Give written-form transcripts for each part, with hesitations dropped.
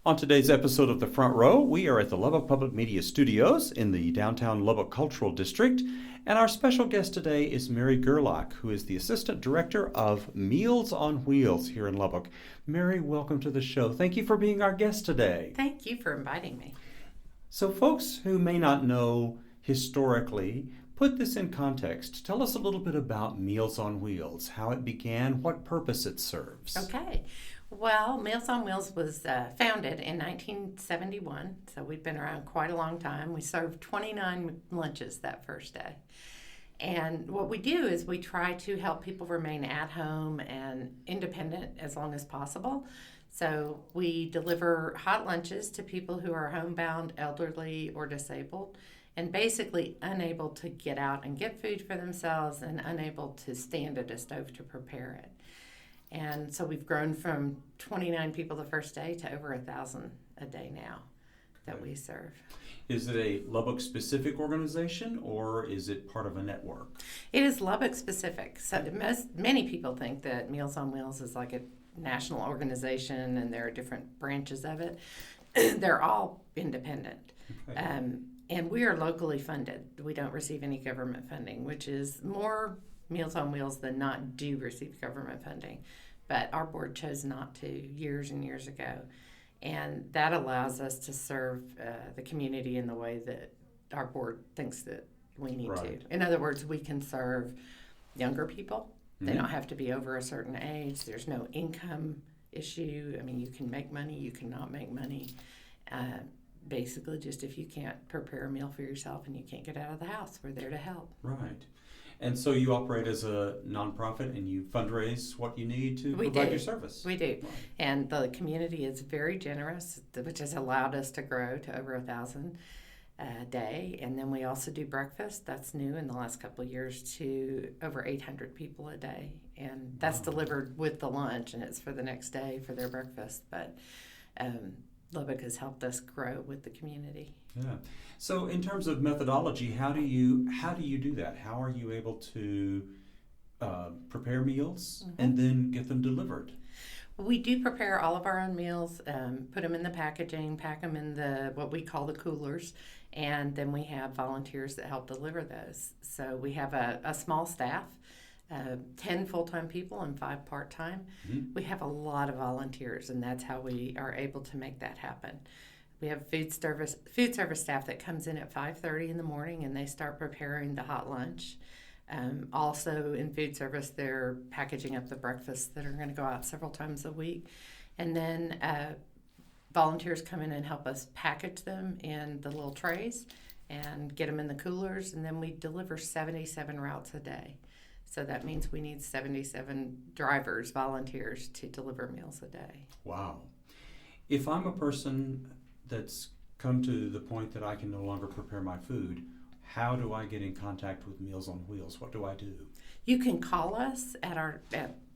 On today's episode of The Front Row, we are at the Lubbock Public Media Studios in the downtown Lubbock Cultural District, and our special guest today is Mary Gerlach, who is the Assistant Director of Meals on Wheels here in Lubbock. Mary, welcome to the show. Thank you for being our guest today. Thank you for inviting me. So folks who may not know historically, put this in context. Tell us a little bit about Meals on Wheels, how it began, what purpose it serves. Okay. Well, Meals on Wheels was founded in 1971, so we've been around quite a long time. We served 29 lunches that first day. And what we do is we try to help people remain at home and independent as long as possible. So we deliver hot lunches to people who are homebound, elderly, or disabled, and basically unable to get out and get food for themselves and unable to stand at a stove to prepare it. And so we've grown from 29 people the first day to over 1,000 a day now that we serve. Is it a Lubbock-specific organization, or is it part of a network? It is Lubbock-specific. So many people think that Meals on Wheels is like a national organization and there are different branches of it. They're all independent. Okay. And we are locally funded. We don't receive any government funding, which is more Meals on Wheels than not do receive government funding. But our board chose not to years and years ago. And that allows us to serve the community in the way that our board thinks that we need Right. to. In other words, we can serve younger people. They Mm-hmm. don't have to be over a certain age. There's no income issue. I mean, you can make money, you cannot make money. Basically, just if you can't prepare a meal for yourself and you can't get out of the house, we're there to help. Right. And so you operate as a nonprofit and you fundraise what you need to We provide do. your service. We do. Right. And the community is very generous, which has allowed us to grow to over 1,000 a day. And then we also do breakfast. That's new in the last couple of years to over 800 people a day. And that's delivered with the lunch, and it's for the next day for their breakfast. But Lubbock has helped us grow with the community. Yeah. So in terms of methodology, how do you do that? How are you able to prepare meals and then get them delivered? We do prepare all of our own meals, put them in the packaging, pack them in the what we call the coolers, and then we have volunteers that help deliver those. So we have a small staff, 10 full-time people and 5 part-time. Mm-hmm. We have a lot of volunteers, and that's how we are able to make that happen. We have food service staff that comes in at 5:30 in the morning, and they start preparing the hot lunch. Also in food service, they're packaging up the breakfasts that are going to go out several times a week. And then volunteers come in and help us package them in the little trays and get them in the coolers. And then we deliver 77 routes a day. So that means we need 77 drivers, volunteers, to deliver meals a day. Wow. If I'm a person that's come to the point that I can no longer prepare my food, how do I get in contact with Meals on Wheels? What do I do? You can call us at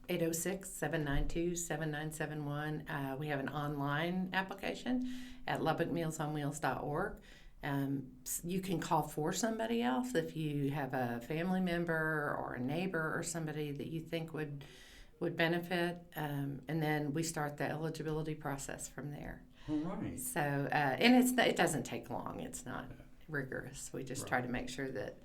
806-792-7971. We have an online application at lubbockmealsonwheels.org. You can call for somebody else if you have a family member or a neighbor or somebody that you think would benefit. And then we start the eligibility process from there. All right. So, and it doesn't take long. It's not rigorous. We just try to make sure that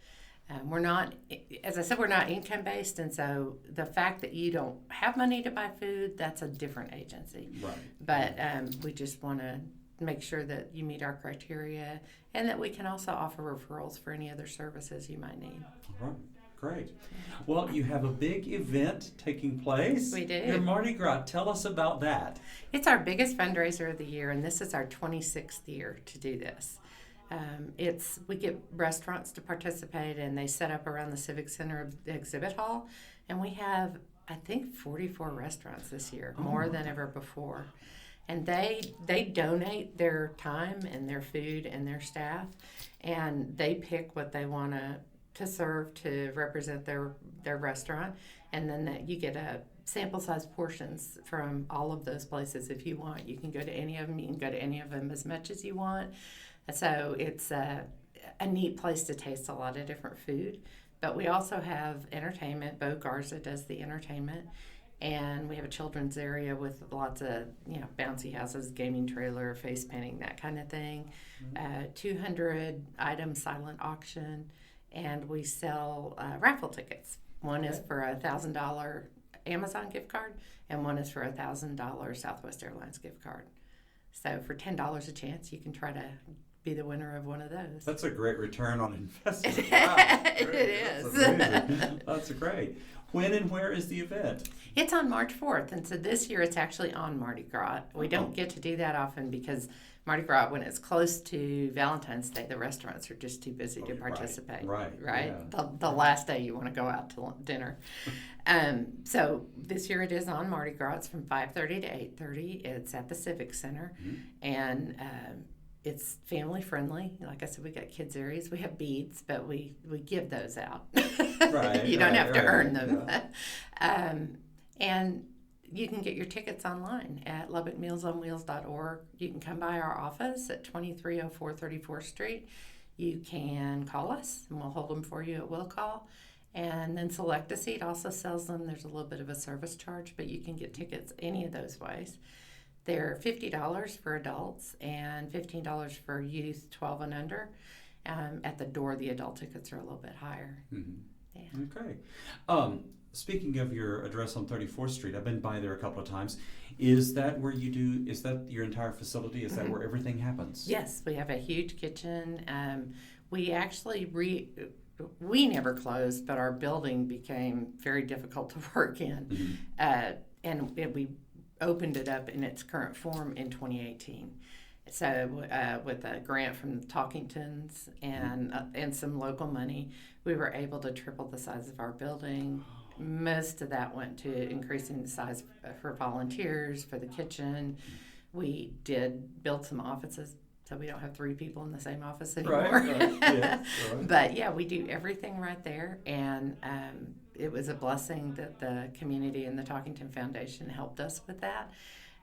we're not, as I said, we're not income based. And so the fact that you don't have money to buy food, that's a different agency. Right. But we just want to make sure that you meet our criteria and that we can also offer referrals for any other services you might need. All right. Great. Well, you have a big event taking place. We do. Your Marti Gras. Tell us about that. It's our biggest fundraiser of the year, and this is our 26th year to do this. We get restaurants to participate, and they set up around the Civic Center exhibit hall, and we have, I think, 44 restaurants this year, more than ever before. And they donate their time and their food and their staff, and they pick what they want to serve to represent their restaurant, and then you get a sample size portions from all of those places if you want. You can go to any of them. You can go to any of them as much as you want. So it's a neat place to taste a lot of different food. But we also have entertainment. Bo Garza does the entertainment. And we have a children's area with lots of, bouncy houses, gaming trailer, face painting, that kind of thing. 200 item silent auction, and we sell raffle tickets. One is for a $1,000 Amazon gift card, and one is for a $1,000 Southwest Airlines gift card. So for $10 a chance, you can try to be the winner of one of those. That's a great return on investment. Wow, it is. That's amazing. That's great. When and where is the event? It's on March 4th, and so this year it's actually on Mardi Gras. We don't get to do that often because Mardi Gras, when it's close to Valentine's Day, the restaurants are just too busy to participate. Right. Yeah. The last day you want to go out to dinner. So this year it is on Mardi Gras. It's from 5:30 to 8:30. It's at the Civic Center, and it's family friendly. Like I said, we got kids areas. We have beads, but we give those out. You don't have to earn them. Yeah. And you can get your tickets online at LubbockMealsOnWheels.org. You can come by our office at 2304 34th Street. You can call us, and we'll hold them for you at will call. And then Select a Seat also sells them. There's a little bit of a service charge, but you can get tickets any of those ways. They're $50 for adults and $15 for youth 12 and under. At the door, the adult tickets are a little bit higher. Yeah. Okay. Speaking of your address on 34th Street, I've been by there a couple of times. Is that where you do, is that your entire facility? Is that where everything happens? Yes, we have a huge kitchen. We actually, we never closed, but our building became very difficult to work in. And we opened it up in its current form in 2018. So with a grant from Talkingtons and some local money, we were able to triple the size of our building. Most of that went to increasing the size for volunteers, for the kitchen. We did build some offices, so we don't have 3 people in the same office anymore. Right. Yeah, right. But yeah, we do everything right there, and it was a blessing that the community and the Talkington Foundation helped us with that.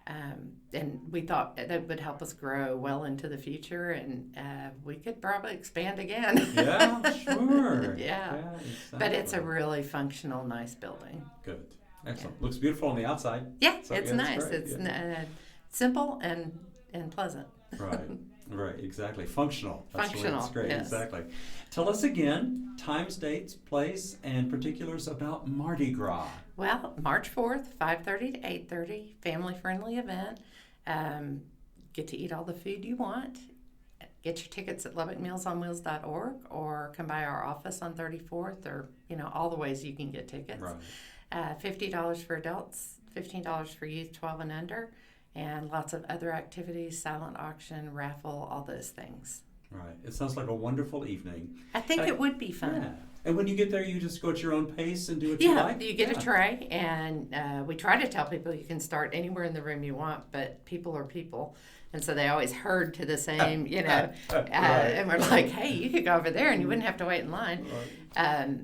And we thought that would help us grow well into the future, and we could probably expand again. Yeah, sure. Yeah, exactly. But it's a really functional, nice building. Good. Excellent. Looks beautiful on the outside. Yeah, So, it's yeah, nice. great. It's simple and pleasant. Right, exactly. Functional. That's great, yes. Exactly. Tell us again, times, dates, place, and particulars about Mardi Gras. Well, March 4th, 5:30 to 8:30, family-friendly event. Get to eat all the food you want. Get your tickets at LubbockMealsOnWheels.org or come by our office on 34th, or, all the ways you can get tickets. Right. $50 for adults, $15 for youth 12 and under, and lots of other activities, silent auction, raffle, all those things. Right. It sounds like a wonderful evening. I think it would be fun. Yeah. And when you get there, you just go at your own pace and do what you like? Yeah, you get a tray, and we try to tell people you can start anywhere in the room you want, but people are people. And so they always herd to the same, and we're like, hey, you could go over there and you wouldn't have to wait in line. Right.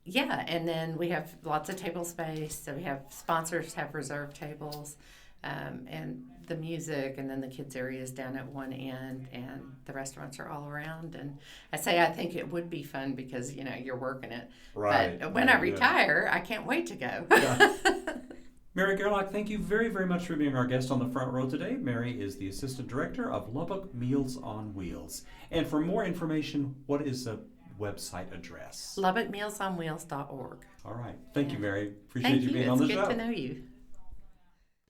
Yeah, and then we have lots of table space. So we have sponsors have reserved tables, and the music, and then the kids area is down at one end, and the restaurants are all around. And I think it would be fun because you're working it. Right. But when I retire, I can't wait to go. Yeah. Mary Gerlach, thank you very, very much for being our guest on the front row today. Mary is the Assistant Director of Lubbock Meals on Wheels. And for more information, what is the website address? LubbockMealsOnWheels.org. All right. Thank you, Mary. Appreciate you being on the show. It's good to know you.